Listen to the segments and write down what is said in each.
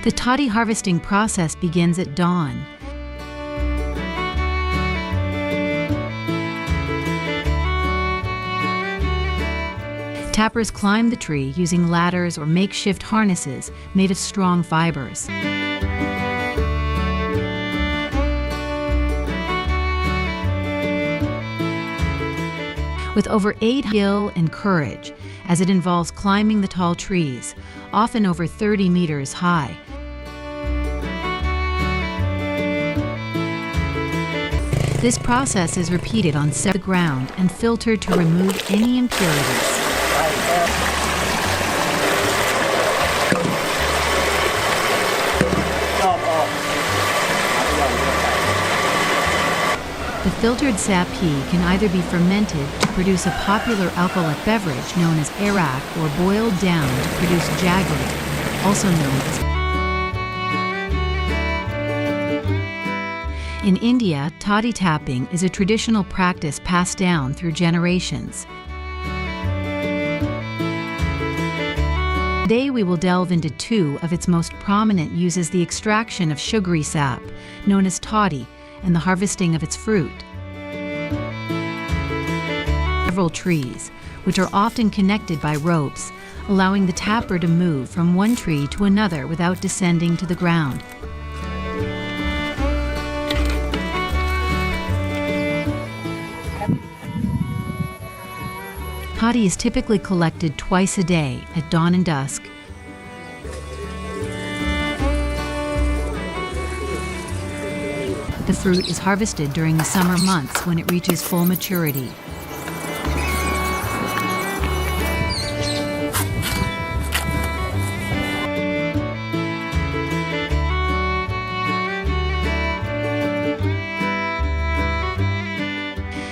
The toddy harvesting process begins at dawn. Tappers climb the tree using ladders or makeshift harnesses made of strong fibers. With over 8 skill and courage, as it involves climbing the tall trees, often over 30 meters high. This process is repeated on the ground and filtered to remove any impurities. The filtered sap pea can either be fermented to produce a popular alcoholic beverage known as arak or boiled down to produce jaggery, also known as. In India, toddy tapping is a traditional practice passed down through generations. Today we will delve into 2 of its most prominent uses: the extraction of sugary sap, known as toddy, and the harvesting of its fruit. Several trees, which are often connected by ropes, allowing the tapper to move from one tree to another without descending to the ground. Toddy is typically collected twice a day, at dawn and dusk. The fruit is harvested during the summer months when it reaches full maturity.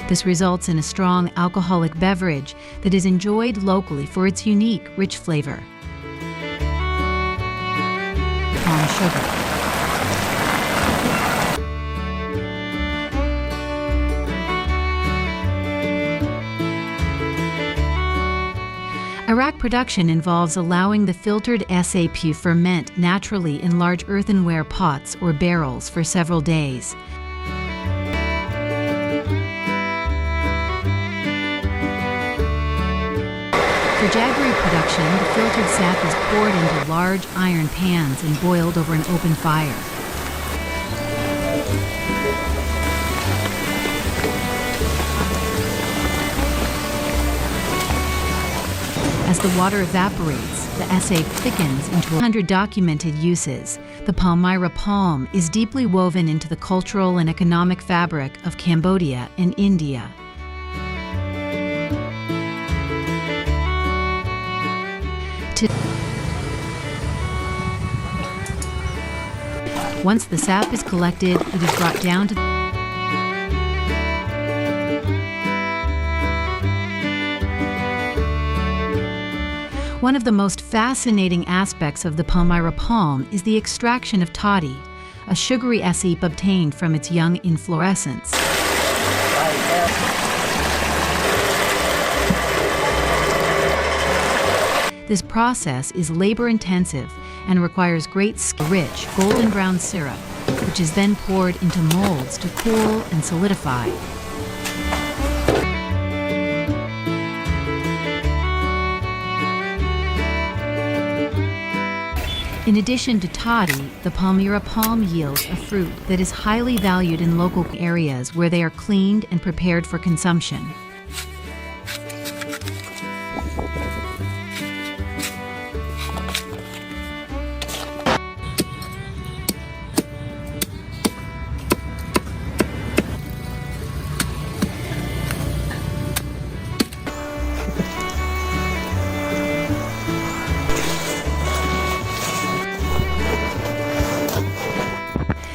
This results in a strong alcoholic beverage that is enjoyed locally for its unique, rich flavor. Palm sugar. Arak production involves allowing the filtered sap ferment naturally in large earthenware pots or barrels for several days. For Jaggery production, the filtered sap is poured into large iron pans and boiled over an open fire. As the water evaporates, the sap thickens into 100 documented uses. The Palmyra palm is deeply woven into the cultural and economic fabric of Cambodia and India. Once the sap is collected, it is brought down to One of the most fascinating aspects of the Palmyra palm is the extraction of toddy, a sugary sap obtained from its young inflorescence. This process is labor-intensive and requires great skill. Rich, golden brown syrup, which is then poured into molds to cool and solidify. In addition to toddy, the Palmyra palm yields a fruit that is highly valued in local areas where they are cleaned and prepared for consumption.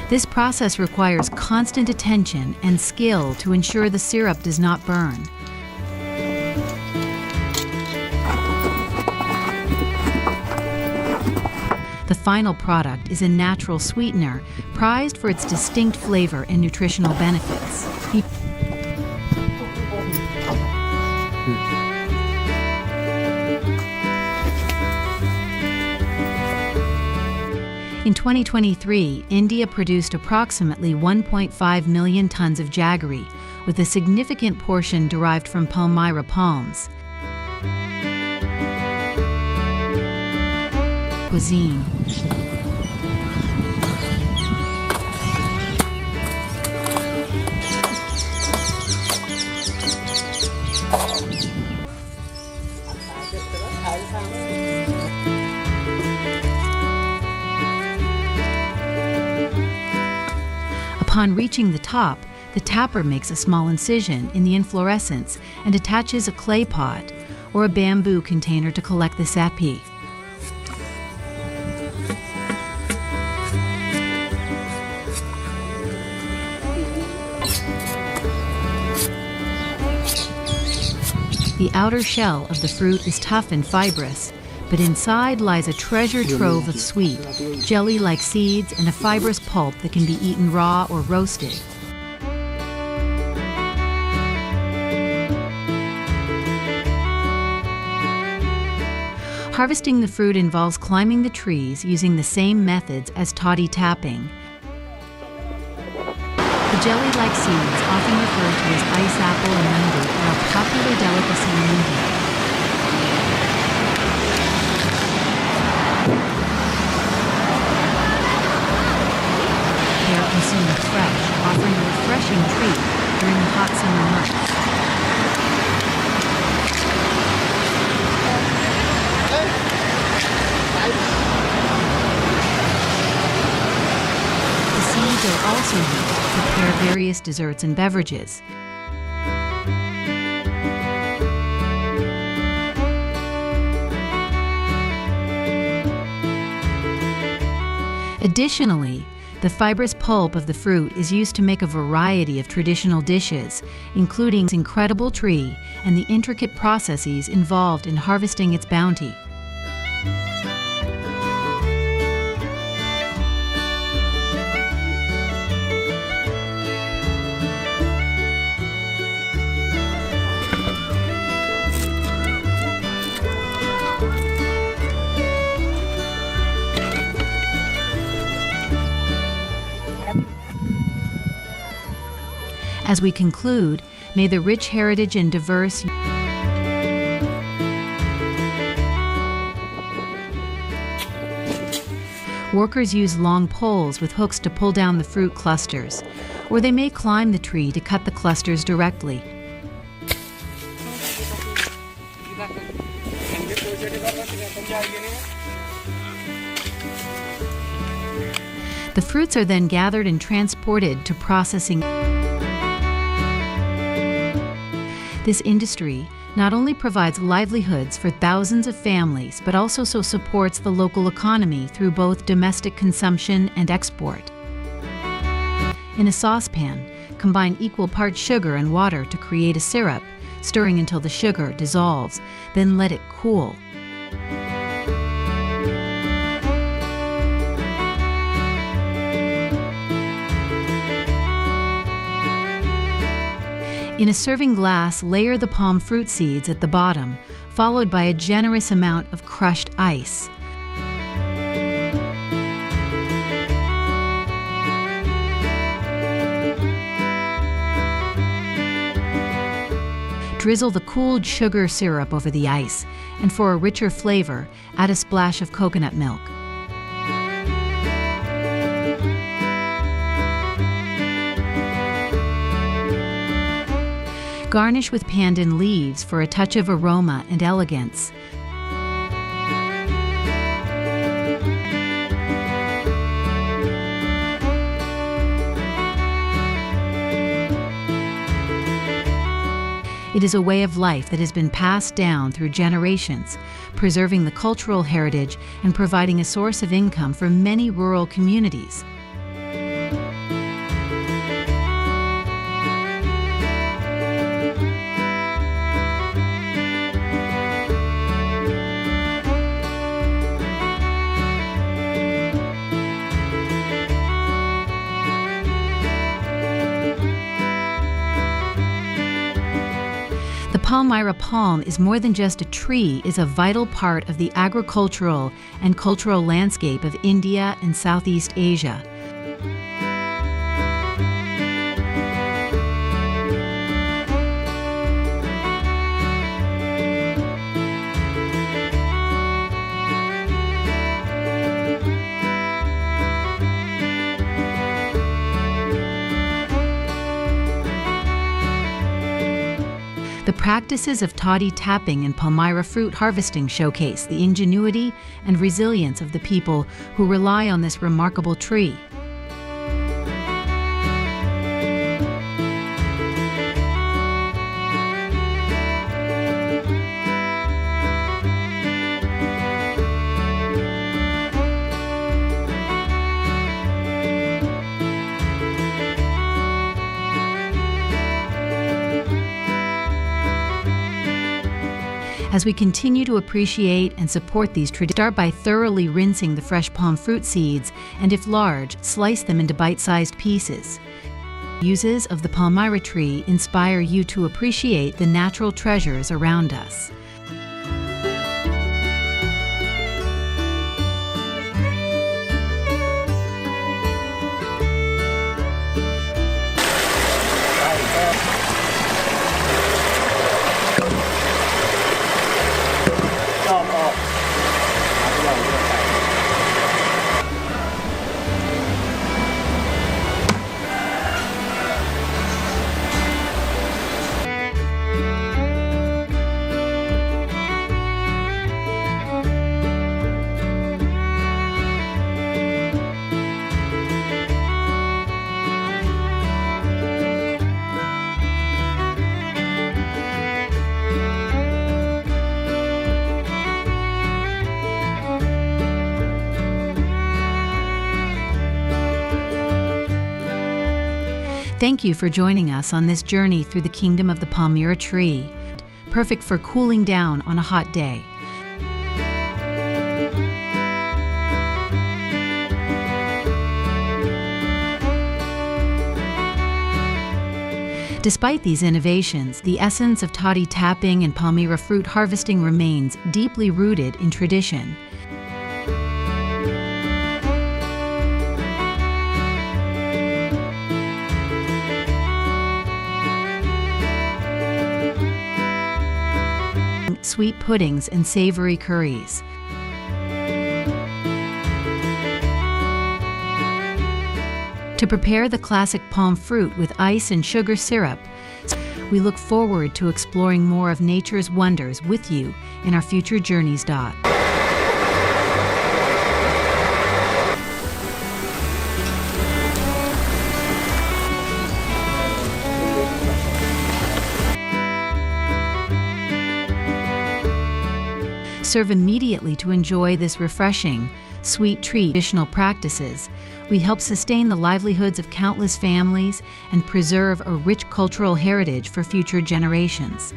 This process requires constant attention and skill to ensure the syrup does not burn. The final product is a natural sweetener, prized for its distinct flavor and nutritional benefits. In 2023, India produced approximately 1.5 million tons of jaggery, with a significant portion derived from Palmyra palms. Cuisine. Upon reaching the top, the tapper makes a small incision in the inflorescence and attaches a clay pot or a bamboo container to collect the sapi. The outer shell of the fruit is tough and fibrous, but inside lies a treasure trove of sweet, jelly-like seeds and a fibrous pulp that can be eaten raw or roasted. Harvesting the fruit involves climbing the trees using the same methods as toddy tapping. The jelly-like seeds, often referred to as ice apple or mango, are a popular delicacy in India. They are consumed fresh, offering a refreshing treat during the hot summer months. The seeds are also used to prepare various desserts and beverages. Additionally, the fibrous pulp of the fruit is used to make a variety of traditional dishes, including its incredible tree and the intricate processes involved in harvesting its bounty. As we conclude, may the rich heritage and diverse workers use long poles with hooks to pull down the fruit clusters, or they may climb the tree to cut the clusters directly. The fruits are then gathered and transported to processing. This industry not only provides livelihoods for thousands of families, but also supports the local economy through both domestic consumption and export. In a saucepan, combine equal parts sugar and water to create a syrup, stirring until the sugar dissolves, then let it cool. In a serving glass, layer the palm fruit seeds at the bottom, followed by a generous amount of crushed ice. Drizzle the cooled sugar syrup over the ice, and for a richer flavor, add a splash of coconut milk. Garnish with pandan leaves for a touch of aroma and elegance. It is a way of life that has been passed down through generations, preserving the cultural heritage and providing a source of income for many rural communities. The The Palmyra palm is more than just a tree, it is a vital part of the agricultural and cultural landscape of India and Southeast Asia. The practices of toddy tapping and Palmyra fruit harvesting showcase the ingenuity and resilience of the people who rely on this remarkable tree. As we continue to appreciate and support these traditions, start by thoroughly rinsing the fresh palm fruit seeds, and if large, slice them into bite-sized pieces. Uses of the Palmyra tree inspire you to appreciate the natural treasures around us. Thank you for joining us on this journey through the kingdom of the Palmyra tree, perfect for cooling down on a hot day. Despite these innovations, the essence of toddy tapping and Palmyra fruit harvesting remains deeply rooted in tradition. Sweet puddings and savory curries. To prepare the classic palm fruit with ice and sugar syrup, we look forward to exploring more of nature's wonders with you in our future journeys. Serve immediately to enjoy this refreshing, sweet treat. Traditional practices, we help sustain the livelihoods of countless families and preserve a rich cultural heritage for future generations.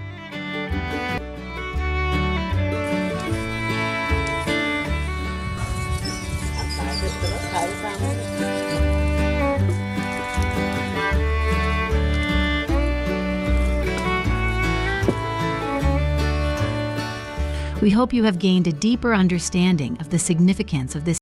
We hope you have gained a deeper understanding of the significance of this